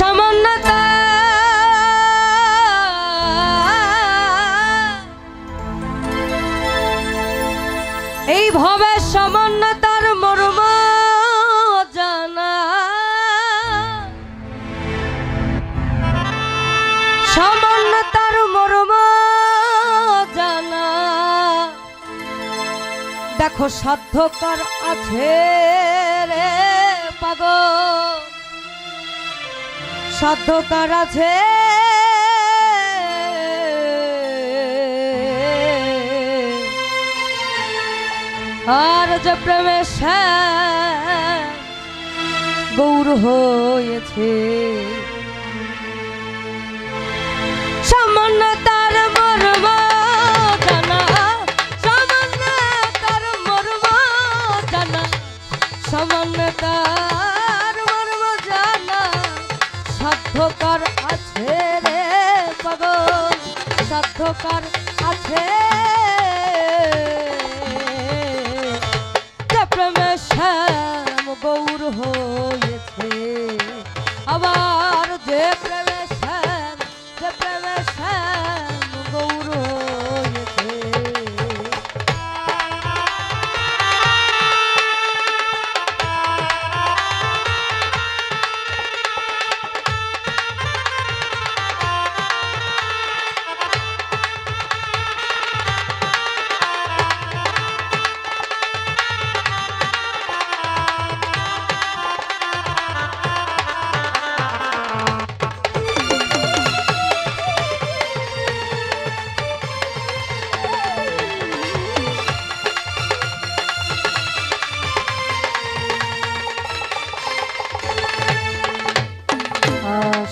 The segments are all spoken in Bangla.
সামান্যতা এই ভাবে সামান্যতার মর্ম জানা, সামান্যতার মর্ম জানা। দেখো সাধ্যকার আছে রে পাগল, সাধ্যকার আছে আর যে প্রেমে গৌর হয়েছে। সামান্য তার মর্ম জানা, সামান্য তার মর্ম জানা, সামান্য তার মর্ম জানা। সাধ্যকার আছে রে পাগল, সাধ্যকার আছে প্রেমে শ্যাম গৌর হয়েছে। আবার যে প্রেমে শ্যাম, যে প্রেমে শ্যাম গৌর হয়েছে।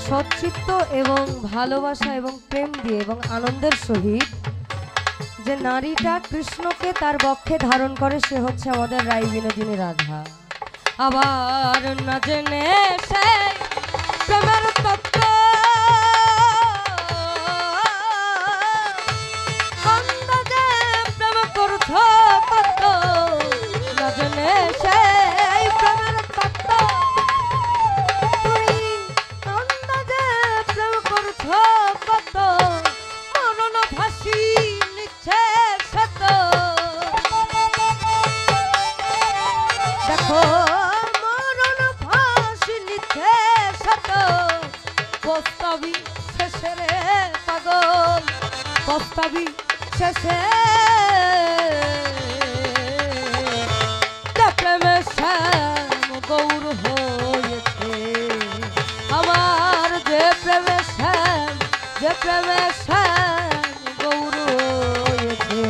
সচ্চিত্ত এবং ভালোবাসা এবং প্রেম দিয়ে এবং আনন্দের সহিত যে নারীটা কৃষ্ণকে তার বক্ষে ধারণ করে সে হচ্ছে আমাদের রাই বিনোদিনী রাধা। আবার না জেনে সে প্রেমের তত্ত্ব আন্দাজে প্রেম করছ কত, না জেনে সে প্রেমের তত্ত্ব কত মরণ ভাসি নিচ্ছে শত। দেখো মরণ ভাসি নিচ্ছে শত, পস্তাবি শেষে রে পাগল, পস্তাবি শেষে প্রেমে শ্যাম গৌর হয়েছে। আমার যে প্রেমে শ্যাম, যে প্রেমে শ্যাম গৌর হয়েছে।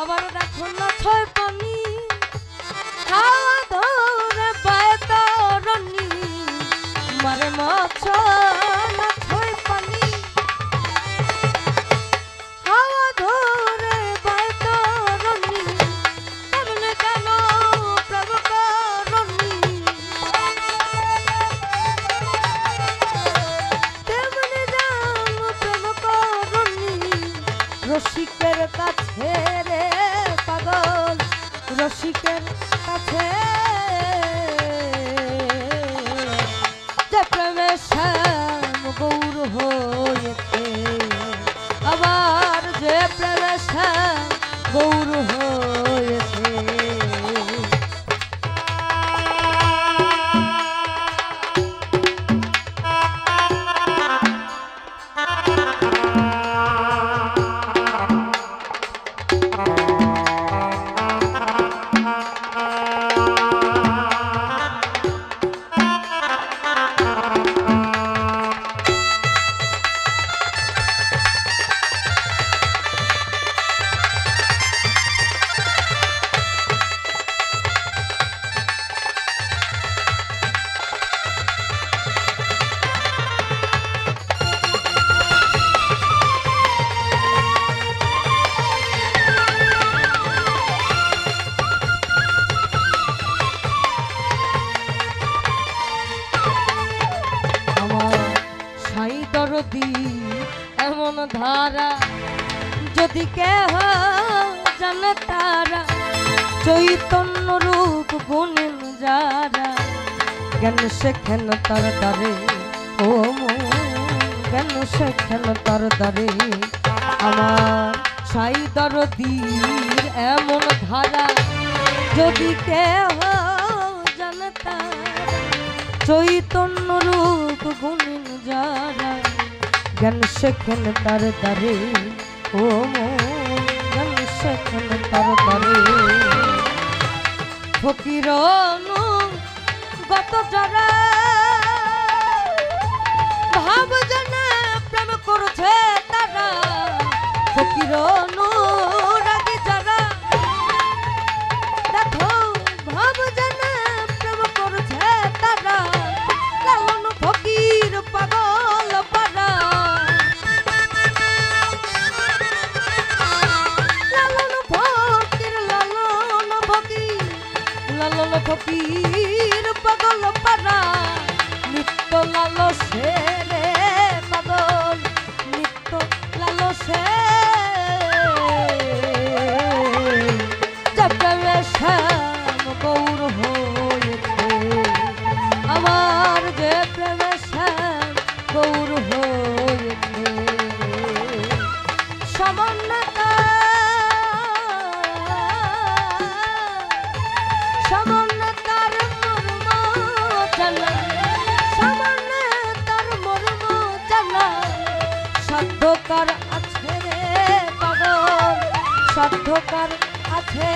আবার দেখো না ছয় পানি হাওয়া ধরে বায়তরণী, মারে মাছ না ছয় পানি হাওয়া ধরে বায়তরণী। তেমনি কেন প্রেম করণী, তেমনি যেন প্রেম করণী। রসিকের কাছে রে পাগল, রসিকের কাছে যে প্রেমে শ্যাম দরদি এমন ধারা যদি কেহ জানে তারা চৈতন্য রূপ গুণিন যারা জ্ঞান শেখেন তার দ্বারে ও মন জ্ঞান শেখেন তার দ্বারে আমার সাই দরদির এমন ধারা যদি কেহ জানে তারা চৈতন্য রূপ গুণিন যারা জ্ঞান শেখেন তার দ্বারে ও মন জ্ঞান শেখেন তার দ্বারে ফকির গত যারা ভাব জানা প্রেম করছে তারা ফকির রাগে যারা দেখো ভাব জানা প্রেম করছে তারা লালন ফকির পাগল পারা লালন ফকির পাগল পারা নিত্য লালসে রে পাগল নিত্য লালসে যাবে শ্যাম গৌর হয়েছে আমার যে প্রেমে শ্যাম গৌর হয়েছে সামান্যতা সামান্যতার মর্ম জানা সামান্যতার মর্ম জানা সাধ্যকার আছে রে পাগল সাধ্যকার আছে